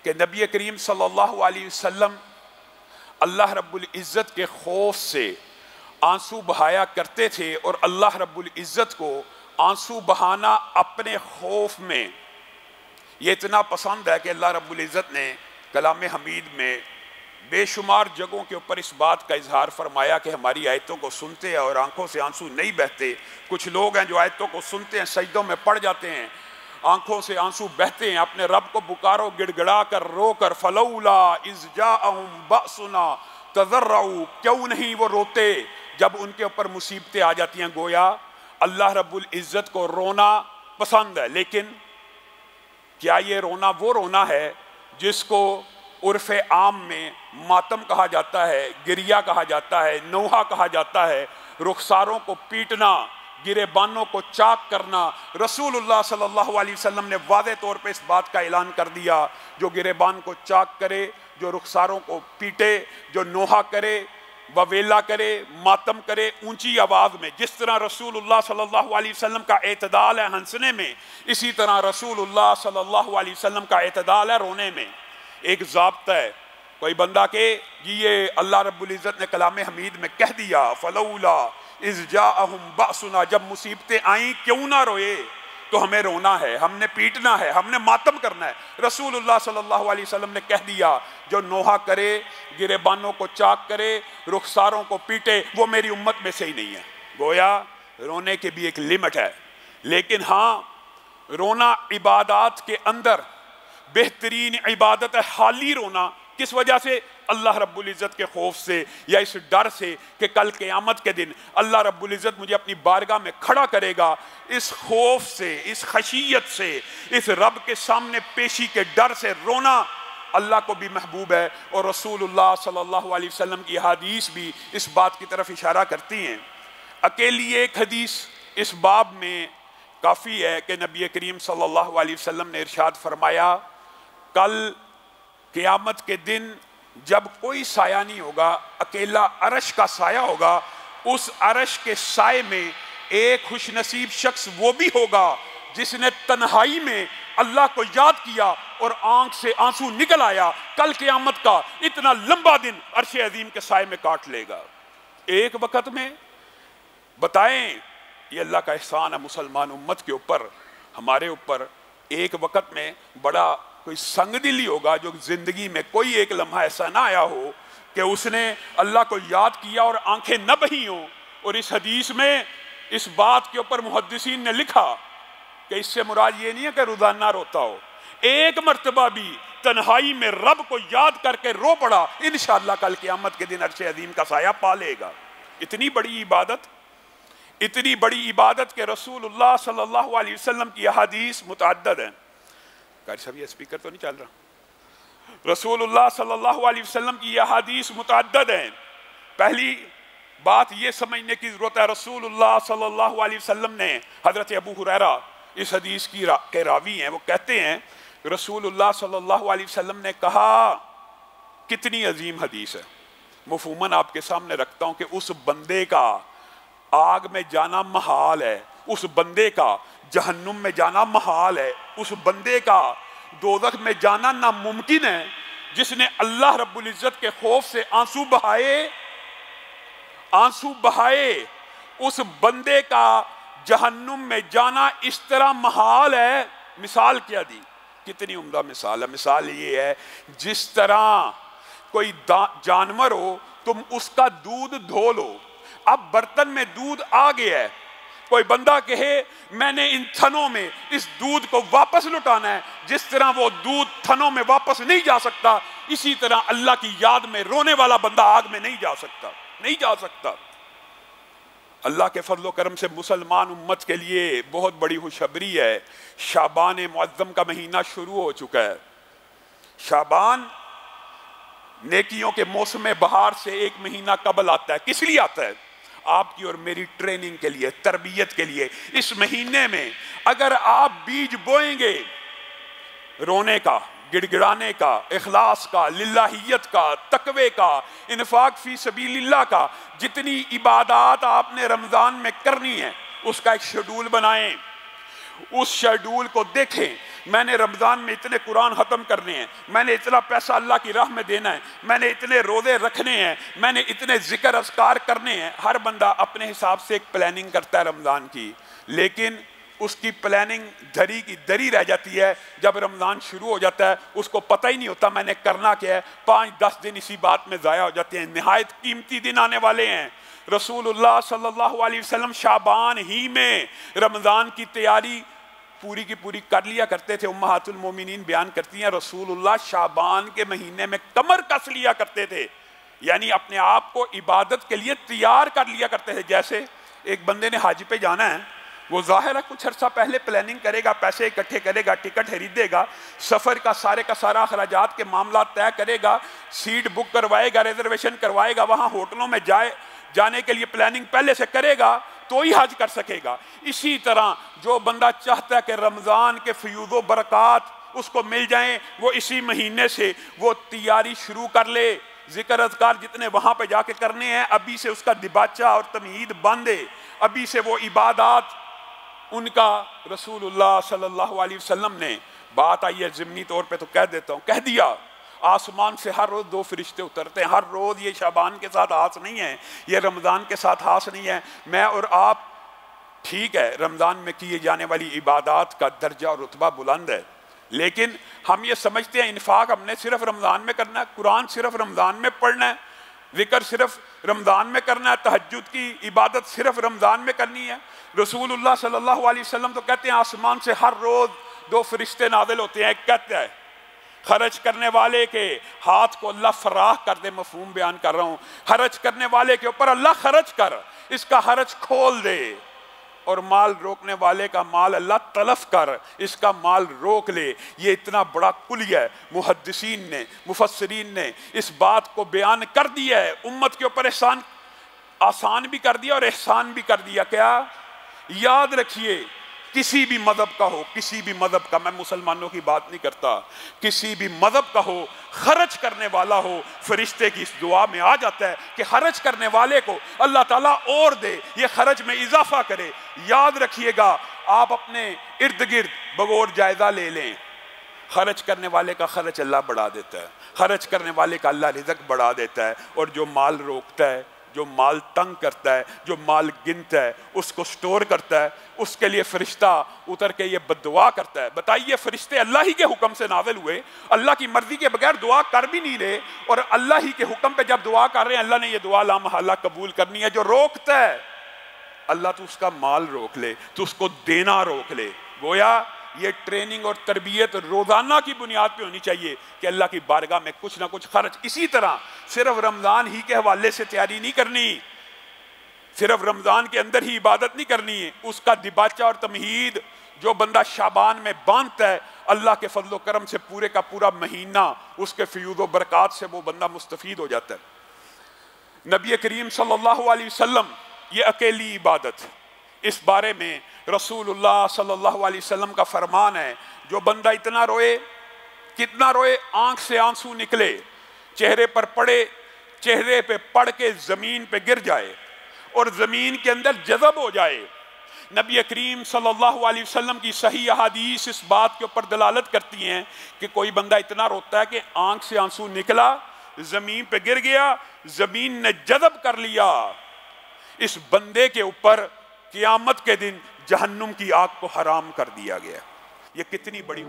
کہ نبی کریم صلی اللہ علیہ وسلم اللہ رب العزت کے خوف سے آنسو بہایا کرتے تھے، اور اللہ رب العزت کو آنسو بہانا اپنے خوف میں یہ اتنا پسند ہے کہ اللہ رب العزت نے کلام حمید میں بے شمار جگہوں کے اوپر اس بات کا اظہار فرمایا کہ ہماری آیتوں کو سنتے ہیں اور آنکھوں سے آنسو نہیں بہتے۔ کچھ لوگ ہیں جو آیتوں کو سنتے ہیں، سجدوں میں پڑ جاتے ہیں، آنکھوں سے آنسو بہتے ہیں، اپنے رب کو پکارو گڑ گڑا کر رو کر، فلولا اذ جاءہم بأسنا تضرعوا، کیوں نہیں وہ روتے جب ان کے اوپر مصیبتیں آ جاتی ہیں۔ گویا اللہ رب العزت کو رونا پسند ہے، لیکن کیا یہ رونا وہ رونا ہے جس کو عرف عام میں ماتم کہا جاتا ہے، گریہ کہا جاتا ہے، نوحہ کہا جاتا ہے، رخساروں کو پیٹنا، گریبانوں کو چاک کرنا؟ رسول اللہ صلی اللہ علیہ وسلم نے واضح طور پہ اس بات کا اعلان کر دیا، جو گریبان کو چاک کرے، جو رخساروں کو پیٹے، جو نوحہ کرے، وویلا کرے، ماتم کرے اونچی آواز میں، جس طرح رسول اللہ صلی اللہ علیہ وسلم کا اعتدال ہے ہنسنے میں، اسی طرح رسول اللہ صلی اللہ علیہ وسلم کا اعتدال ہے رونے میں۔ ایک ضابطہ ہے، کوئی بندہ کہ یہ اللہ رب العزت نے کلام حمید میں کہہ دیا فلولا اذ جاءہم بأسنا، جب مصیبتیں آئیں کیوں نہ روئے، تو ہمیں رونا ہے، ہم نے پیٹنا ہے، ہم نے ماتم کرنا ہے۔ رسول اللہ صلی اللہ علیہ وسلم نے کہہ دیا جو نوحہ کرے، گریبانوں کو چاک کرے، رخساروں کو پیٹے، وہ میری امت میں سے ہی نہیں ہے۔ گویا رونے کی بھی ایک لمٹ ہے، لیکن ہاں رونا عبادات کے اندر بہترین عبادت ہے۔ حالی رونا کس وجہ سے؟ اللہ رب العزت کے خوف سے، یا اس ڈر سے کہ کل قیامت کے دن اللہ رب العزت مجھے اپنی بارگاہ میں کھڑا کرے گا۔ اس خوف سے، اس خشیت سے، اس رب کے سامنے پیشی کے ڈر سے رونا اللہ کو بھی محبوب ہے، اور رسول اللہ صلی اللہ علیہ وسلم کی حدیث بھی اس بات کی طرف اشارہ کرتی ہیں۔ اکیلی ایک حدیث اس باب میں کافی ہے کہ نبی کریم صلی اللہ علیہ وسلم نے ارشاد فرمایا کل قیامت کے دن جب کوئی سایہ نہیں ہوگا، اکیلا عرش کا سایہ ہوگا، اس عرش کے سائے میں ایک خوش نصیب شخص وہ بھی ہوگا جس نے تنہائی میں اللہ کو یاد کیا اور آنکھ سے آنسو نکل آیا۔ کل قیامت کا اتنا لمبا دن عرش عظیم کے سائے میں کاٹ لے گا۔ ایک وقت میں بتائیں، یہ اللہ کا احسان ہے مسلمان امت کے اوپر، ہمارے اوپر۔ ایک وقت میں بڑا کوئی سنگ دلی ہوگا جو زندگی میں کوئی ایک لمحہ ایسا نہ آیا ہو کہ اس نے اللہ کو یاد کیا اور آنکھیں نہ بہی ہوں۔ اور اس حدیث میں اس بات کے اوپر محدثین نے لکھا کہ اس سے مراد یہ نہیں ہے کہ روزانہ روتا ہو، ایک مرتبہ بھی تنہائی میں رب کو یاد کر کے رو پڑا، انشاءاللہ کل قیامت کے دن عرش عظیم کا سایہ پا لے گا۔ اتنی بڑی عبادت، اتنی بڑی عبادت کہ رسول اللہ صلی اللہ علیہ وسلم کی احادیث متعدد ہیں۔ قاری صاحب یہ اسپیکر تو نہیں چل رہا؟ رسول اللہ صلی اللہ علیہ وسلم کی احادیث متعدد ہیں۔ پہلی بات یہ سمجھنے کی ضرورت ہے، رسول اللہ صلی اللہ علیہ وسلم نے، حضرت ابو ہریرہ اس حدیث کے راوی ہیں، وہ کہتے ہیں رسول اللہ صلی اللہ علیہ وسلم نے کہا، کتنی عظیم حدیث ہے، مفہوماً آپ کے سامنے رکھتا ہوں کہ اس بندے کا آگ میں جانا محال ہے، اس بندے کا جہنم میں جانا محال ہے، اس بندے کا دوزخ میں جانا ناممکن ہے جس نے اللہ رب العزت کے خوف سے آنسو بہائے۔ اس بندے کا جہنم میں جانا اس طرح محال ہے۔ مثال کیا دی؟ کتنی عمدہ مثال ہے۔ مثال یہ ہے جس طرح کوئی جانور ہو، تم اس کا دودھ دھو لو، اب برتن میں دودھ آ گیا ہے، کوئی بندہ کہے میں نے ان تھنوں میں اس دودھ کو واپس لٹانا ہے، جس طرح وہ دودھ تھنوں میں واپس نہیں جا سکتا، اسی طرح اللہ کی یاد میں رونے والا بندہ آگ میں نہیں جا سکتا۔ اللہ کے فضل و کرم سے مسلمان امت کے لیے بہت بڑی خوشخبری ہے، شعبان معظم کا مہینہ شروع ہو چکا ہے۔ شعبان نیکیوں کے موسم بہار سے ایک مہینہ قبل آتا ہے۔ کس لیے آتا ہے؟ آپ کی اور میری ٹریننگ کے لیے، تربیت کے لیے۔ اس مہینے میں اگر آپ بیج بوئیں گے رونے کا، گڑ گڑانے کا، اخلاص کا، للہیت کا، تقوی کا، انفاق فی سبیل اللہ کا، جتنی عبادات آپ نے رمضان میں کرنی ہے اس کا ایک شیڈول بنائیں، اس شیڈول کو دیکھیں۔ میں نے رمضان میں اتنے قرآن ختم کرنے ہیں، میں نے اتنا پیسہ اللہ کی راہ میں دینا ہے، میں نے اتنے روزے رکھنے ہیں، میں نے اتنے ذکر اذکار کرنے ہیں۔ ہر بندہ اپنے حساب سے ایک پلاننگ کرتا ہے رمضان کی، لیکن اس کی پلاننگ دھری کی دھری رہ جاتی ہے۔ جب رمضان شروع ہو جاتا ہے اس کو پتہ ہی نہیں ہوتا میں نے کرنا کیا ہے، 5-10 دن اسی بات میں ضائع ہو جاتے ہیں۔ نہایت قیمتی دن آنے والے ہیں۔ رسول اللہ صلی اللہ علیہ وسلم شعبان ہی میں رمضان کی تیاری پوری کی پوری کر لیا کرتے تھے۔ امہات المومنین بیان کرتی ہیں رسول اللہ شعبان کے مہینے میں کمر کس لیا کرتے تھے، یعنی اپنے آپ کو عبادت کے لیے تیار کر لیا کرتے تھے۔ جیسے ایک بندے نے حج پہ جانا ہے، وہ ظاہر ہے کچھ عرصہ پہلے پلاننگ کرے گا، پیسے اکٹھے کرے گا، ٹکٹ خریدے گا، سفر کا سارا اخراجات کے معاملات طے کرے گا، سیٹ بک کروائے گا، ریزرویشن کروائے گا، وہاں ہوٹلوں میں جانے کے لیے پلاننگ پہلے سے کرے گا تو ہی حج کر سکے گا۔ اسی طرح جو بندہ چاہتا ہے کہ رمضان کے فیوض و برکات اس کو مل جائیں، وہ اسی مہینے سے وہ تیاری شروع کر لے۔ ذکر اذکار جتنے وہاں پہ جا کے کرنے ہیں ابھی سے اس کا دباچہ اور تمہید باندھے، ابھی سے وہ عبادات ان کا۔ رسول اللہ صلی اللہ علیہ وسلم نے بات آئی ہے ضمنی طور پہ تو کہہ دیتا ہوں، کہہ دیا آسمان سے ہر روز 2 فرشتے اترتے ہیں، ہر روز۔ یہ شعبان کے ساتھ خاص نہیں ہے، یہ رمضان کے ساتھ خاص نہیں ہے۔ میں اور آپ ٹھیک ہے رمضان میں کیے جانے والی عبادات کا درجہ اور رتبہ بلند ہے، لیکن ہم یہ سمجھتے ہیں انفاق ہم نے صرف رمضان میں کرنا ہے، قرآن صرف رمضان میں پڑھنا ہے، ذکر صرف رمضان میں کرنا ہے، تہجد کی عبادت صرف رمضان میں کرنی ہے۔ رسول اللہ صلی اللہ علیہ وسلم تو کہتے ہیں آسمان سے ہر روز 2 فرشتے نازل ہوتے ہیں۔ ایک کہتا ہے خرچ کرنے والے کے ہاتھ کو اللہ فراخ کر دے، مفہوم بیان کر رہا ہوں، خرچ کرنے والے کے اوپر اللہ خرچ کر، اس کا خرچ کھول دے، اور مال روکنے والے کا مال اللہ تلف کر، اس کا مال روک لے۔ یہ اتنا بڑا کلیہ ہے، محدثین نے مفسرین نے اس بات کو بیان کر دیا ہے، امت کے اوپر احسان آسان بھی کر دیا اور احسان بھی کر دیا۔ کیا یاد رکھیے، کسی بھی مذہب کا ہو، کسی بھی مذہب کا، میں مسلمانوں کی بات نہیں کرتا، کسی بھی مذہب کا ہو، خرچ کرنے والا ہو، فرشتے کی اس دعا میں آ جاتا ہے کہ خرچ کرنے والے کو اللہ تعالیٰ اور دے، یہ خرچ میں اضافہ کرے۔ یاد رکھیے گا، آپ اپنے ارد گرد بغور جائزہ لے لیں، خرچ کرنے والے کا خرچ اللہ بڑھا دیتا ہے، خرچ کرنے والے کا اللہ رزق بڑھا دیتا ہے، اور جو مال روکتا ہے، جو مال تنگ کرتا ہے، جو مال گنتا ہے، اس کو سٹور کرتا ہے، اس کے لیے فرشتہ اتر کے یہ بددعا کرتا ہے۔ بتائیے فرشتے اللہ ہی کے حکم سے نازل ہوئے، اللہ کی مرضی کے بغیر دعا کر بھی نہیں رہے، اور اللہ ہی کے حکم پہ جب دعا کر رہے ہیں اللہ نے یہ دعا لامحالہ قبول کرنی ہے۔ جو روکتا ہے اللہ تو اس کا مال روک لے، تو اس کو دینا روک لے۔ گویا یہ ٹریننگ اور تربیت روزانہ کی بنیاد پہ ہونی چاہیے کہ اللہ کی بارگاہ میں کچھ نہ کچھ خرچ۔ اسی طرح صرف رمضان ہی کے حوالے سے تیاری نہیں کرنی، صرف رمضان کے اندر ہی عبادت نہیں کرنی ہے، اس کا دباچہ اور تمہید جو بندہ شعبان میں باندھتا ہے، اللہ کے فضل و کرم سے پورے کا پورا مہینہ اس کے فیوض و برکات سے وہ بندہ مستفید ہو جاتا ہے۔ نبی کریم صلی اللہ علیہ وسلم یہ اکیلی عبادت، اس بارے میں رسول اللہ صلی اللہ علیہ وسلم کا فرمان ہے، جو بندہ اتنا روئے، کتنا روئے، آنکھ سے آنسو نکلے، چہرے پر پڑے، چہرے پہ پڑ کے زمین پہ گر جائے اور زمین کے اندر جذب ہو جائے۔ نبی کریم صلی اللہ علیہ وسلم کی صحیح احادیث اس بات کے اوپر دلالت کرتی ہیں کہ کوئی بندہ اتنا روتا ہے کہ آنکھ سے آنسو نکلا، زمین پہ گر گیا، زمین نے جذب کر لیا، اس بندے کے اوپر قیامت کے دن جہنم کی آگ کو حرام کر دیا گیا۔ یہ کتنی بڑی